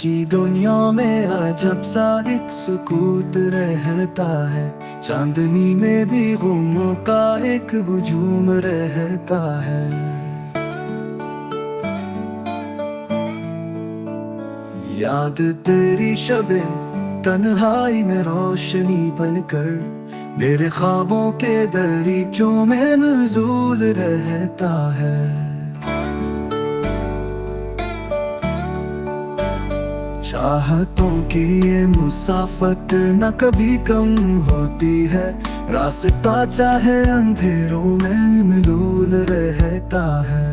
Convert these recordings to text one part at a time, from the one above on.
की दुनिया में अजब सा एक सुकूत रहता है। चांदनी में भी गुमों का एक हुजूम रहता है। याद तेरी शबे तन्हाई में रोशनी बनकर मेरे ख्वाबों के दरीचों में नज़ूल रहता है। चाहतों की ये मुसाफत न कभी कम होती है। रास्ता चाहे अंधेरों में मलूल रहता है।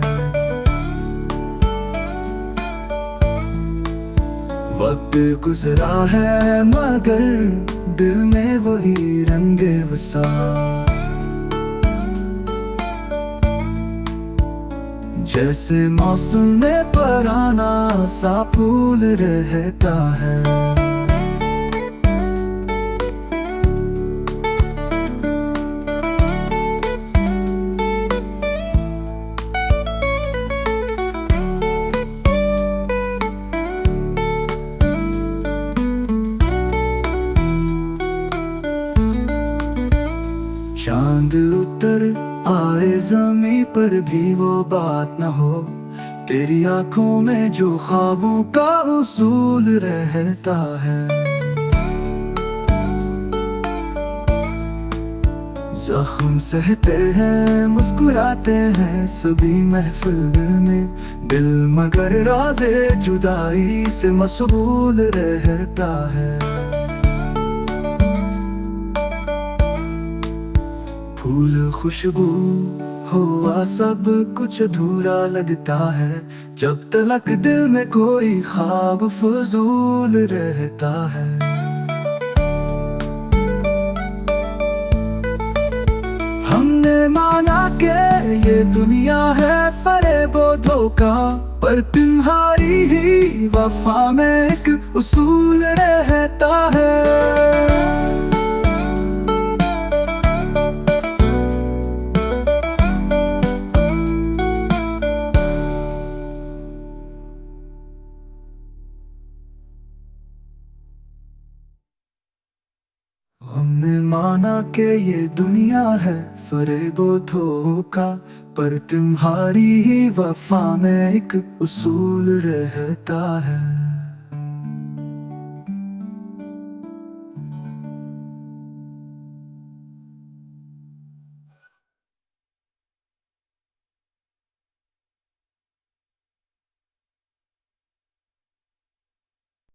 वक्त गुजरा है मगर दिल में वही रंगे वसा। जैसे मौसम में पुराना सा फूल रहता है। चांद उतर आए ज़मीं पर भी वो बात न हो। तेरी आंखों में जो ख्वाबों का उसूल रहता है। जख्म सहते हैं मुस्कुराते हैं सभी महफिल में दिल, मगर राज़े जुदाई से मशगूल रहता है। फूल खुशबू हुआ सब कुछ अधूरा लगता है जब तलक दिल में कोई ख्वाब फजूल रहता है। हमने माना कि ये दुनिया है फरेबो धोखा, पर तुम्हारी ही वफा में एक उसूल रहता है। हमने माना कि ये दुनिया है फरेबो धोखा, पर तुम्हारी ही वफा में एक उसूल रहता है।